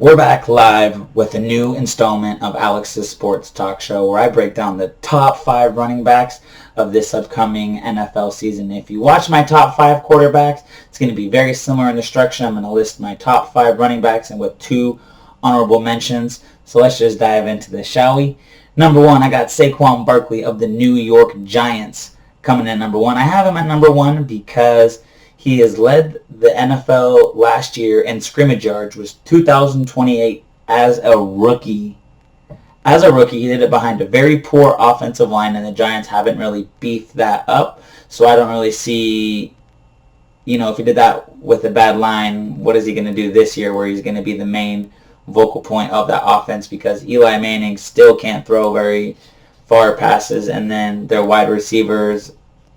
We're back live with a new installment of Alex's Sports Talk Show where I break down the top 5 running backs of this upcoming NFL season. If you watch my top 5 quarterbacks, it's going to be very similar in the structure. I'm going to list my top 5 running backs and with 2 honorable mentions. So let's just dive into this, shall we? Number 1, I got Saquon Barkley of the New York Giants coming in number 1. I have him at number 1 because he has led the NFL last year in scrimmage yards, was 2,028 as a rookie. As a rookie, he did it behind a very poor offensive line, and the Giants haven't really beefed that up. So I don't really see, if he did that with a bad line, what is he going to do this year where he's going to be the main vocal point of that offense, because Eli Manning still can't throw very far passes, and then their wide receivers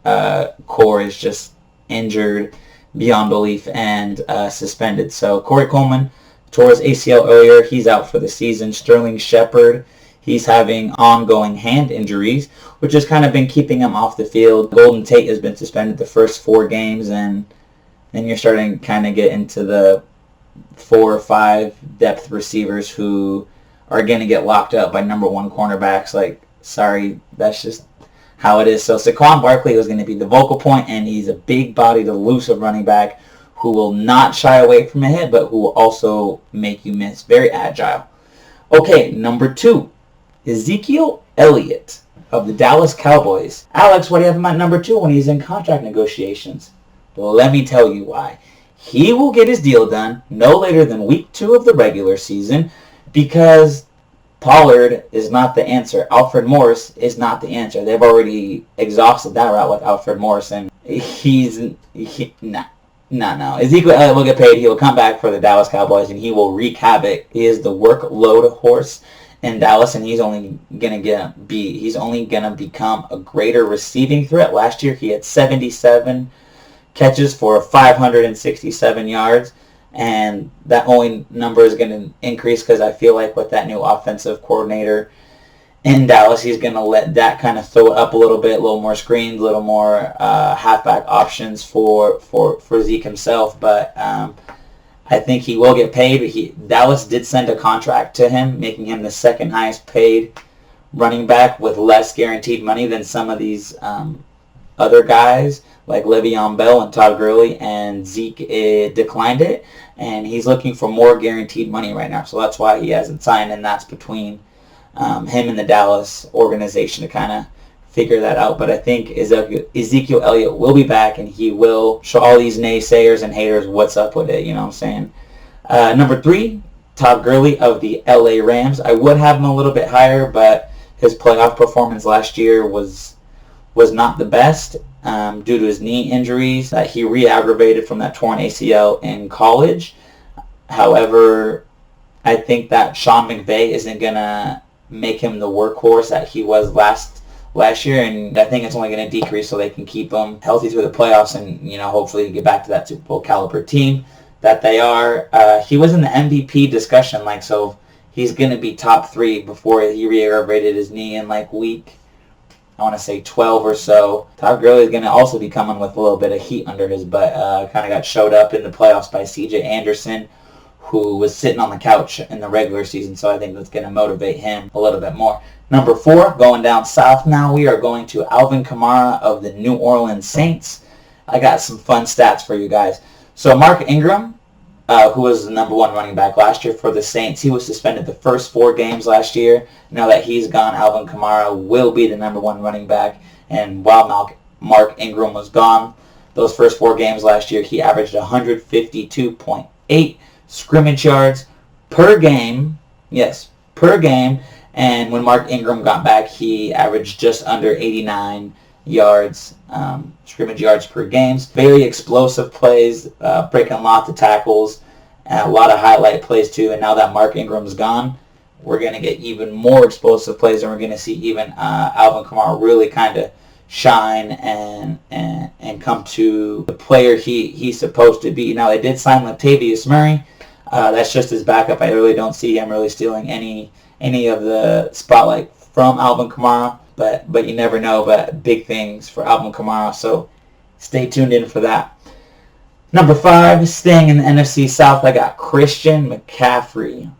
core is just injured beyond belief and suspended. So Corey Coleman tore his ACL earlier. He's out for the season. Sterling Shepard, he's having ongoing hand injuries, which has kind of been keeping him off the field. Golden Tate has been suspended the first 4 games, and then you're starting to kind of get into the 4 or 5 depth receivers who are going to get locked up by number 1 cornerbacks. Sorry, that's just how it is. So Saquon Barkley was going to be the vocal point, and he's a big-bodied, elusive running back who will not shy away from a hit, but who will also make you miss. Very agile. Okay, number 2, Ezekiel Elliott of the Dallas Cowboys. Alex, why do you have him at number 2 when he's in contract negotiations? Well, let me tell you why. He will get his deal done no later than week 2 of the regular season, because Pollard is not the answer. Alfred Morris is not the answer. They've already exhausted that route with Alfred Morris, and no. Ezekiel Elliott will get paid. He will come back for the Dallas Cowboys, and he will wreak havoc. He is the workload horse in Dallas, and he's only gonna become a greater receiving threat. Last year, he had 77 catches for 567 yards. And that only number is going to increase because I feel like with that new offensive coordinator in Dallas, he's going to let that kind of throw it up a little bit, a little more screens, a little more halfback options for Zeke himself. But I think he will get paid. Dallas did send a contract to him, making him the second highest paid running back with less guaranteed money than some of these other guys like Le'Veon Bell and Todd Gurley, and Zeke declined it, and he's looking for more guaranteed money right now. So that's why he hasn't signed, and that's between him and the Dallas organization to kind of figure that out. But I think Ezekiel Elliott will be back, and he will show all these naysayers and haters what's up with it, you know what I'm saying? Number 3, Todd Gurley of the LA Rams. I would have him a little bit higher, but his playoff performance last year was not the best. Due to his knee injuries that he re-aggravated from that torn ACL in college. However, I think that Sean McVay isn't going to make him the workhorse that he was last year, and I think it's only going to decrease so they can keep him healthy through the playoffs and, hopefully get back to that Super Bowl caliber team that they are. He was in the MVP discussion, so he's going to be top 3 before he re-aggravated his knee in week, I want to say 12 or so. Todd Gurley is going to also be coming with a little bit of heat under his butt. Kind of got showed up in the playoffs by C.J. Anderson, who was sitting on the couch in the regular season, so I think that's going to motivate him a little bit more. Number 4, going down south now, we are going to Alvin Kamara of the New Orleans Saints. I got some fun stats for you guys. So Mark Ingram, who was the number 1 running back last year for the Saints, he was suspended the first 4 games last year. Now that he's gone, Alvin Kamara will be the number 1 running back. And while Mark Ingram was gone, those first 4 games last year, he averaged 152.8 scrimmage yards per game. Yes, per game. And when Mark Ingram got back, he averaged just under 89 yards, scrimmage yards per game. Very explosive plays, breaking lots of tackles, and a lot of highlight plays too. And now that Mark Ingram's gone, we're going to get even more explosive plays, and we're going to see even Alvin Kamara really kind of shine and come to the player he's supposed to be. Now, they did sign Latavius Murray. That's just his backup. I really don't see him really stealing any of the spotlight from Alvin Kamara. But you never know. But big things for Alvin Kamara, so stay tuned in for that. Number 5, staying in the NFC South, I got Christian McCaffrey.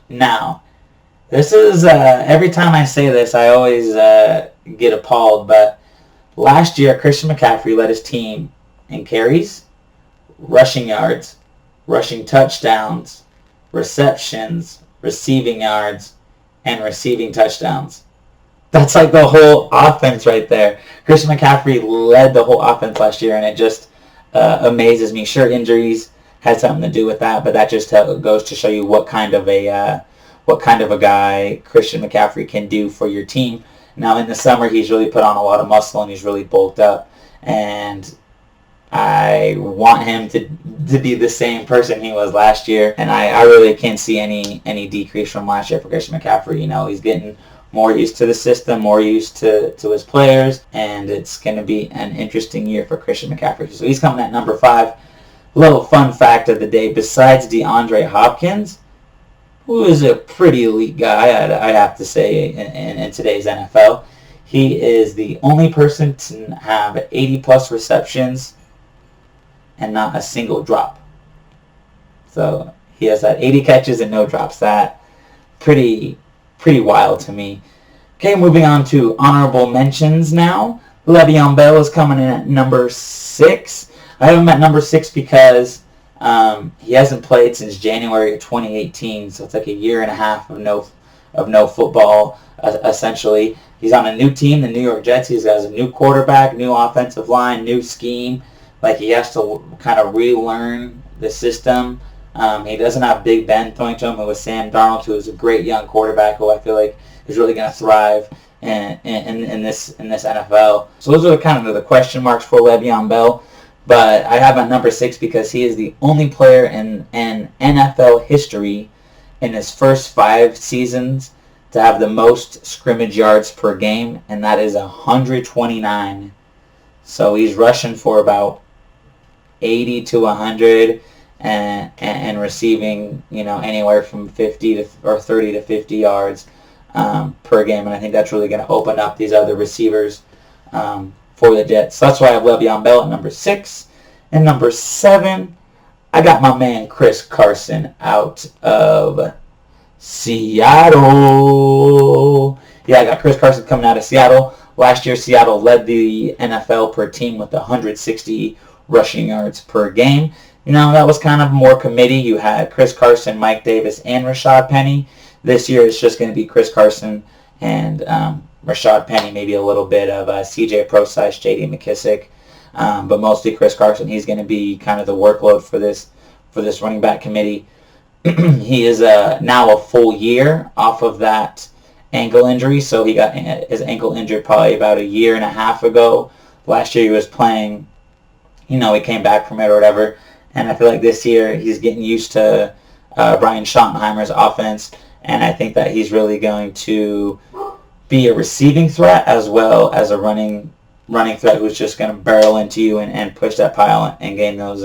Now, this is, every time I say this, I always get appalled, but last year, Christian McCaffrey led his team in carries, rushing yards, rushing touchdowns, receptions, receiving yards, and receiving touchdowns. That's like the whole offense right there. Christian McCaffrey led the whole offense last year, and it just amazes me. Sure, injuries had something to do with that, but that just goes to show you what kind of a guy Christian McCaffrey can do for your team. Now, in the summer, he's really put on a lot of muscle, and he's really bulked up, and I want him to be the same person he was last year, and I really can't see any decrease from last year for Christian McCaffrey. You know, he's getting more used to the system, more used to his players, and it's going to be an interesting year for Christian McCaffrey. So he's coming at number 5. Little fun fact of the day, besides DeAndre Hopkins, who is a pretty elite guy, I have to say, in today's NFL, he is the only person to have 80-plus receptions and not a single drop. So he has had 80 catches and no drops. That pretty wild to me. Okay, moving on to honorable mentions now. Le'Veon Bell is coming in at number 6. I have him at number 6 because he hasn't played since January of 2018, so it's like a year and a half of no football, essentially. He's on a new team, the New York Jets. He has a new quarterback, new offensive line, new scheme. Like, he has to kind of relearn the system. He doesn't have Big Ben throwing to him, who was Sam Darnold, who is a great young quarterback who I feel like is really going to thrive in this NFL. So those are kind of the question marks for Le'Veon Bell. But I have him at number 6 because he is the only player in NFL history in his first 5 seasons to have the most scrimmage yards per game, and that is 129. So he's rushing for about 80 to 100 and receiving, anywhere from 50 or 30 to 50 yards per game. And I think that's really going to open up these other receivers for the Jets. So that's why I have Le'Veon Bell at number 6. And number 7, I got my man Chris Carson out of Seattle. Yeah, I got Chris Carson coming out of Seattle. Last year, Seattle led the NFL per team with 160 rushing yards per game. That was kind of more committee. You had Chris Carson, Mike Davis, and Rashad Penny. This year, it's just going to be Chris Carson and Rashad Penny, maybe a little bit of CJ Prosise, J.D. McKissick, but mostly Chris Carson. He's going to be kind of the workload for this running back committee. He is now a full year off of that ankle injury, so he got his ankle injured probably about a year and a half ago. Last year he was playing, he came back from it or whatever, and I feel like this year he's getting used to Brian Schottenheimer's offense, and I think that he's really going to be a receiving threat as well as a running threat who's just going to barrel into you and push that pile and gain those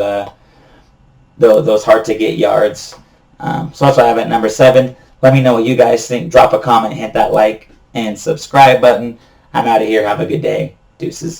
hard to get yards. So that's why I have it at number 7. Let me know what you guys think. Drop a comment, hit that like and subscribe button. I'm out of here. Have a good day. Deuces.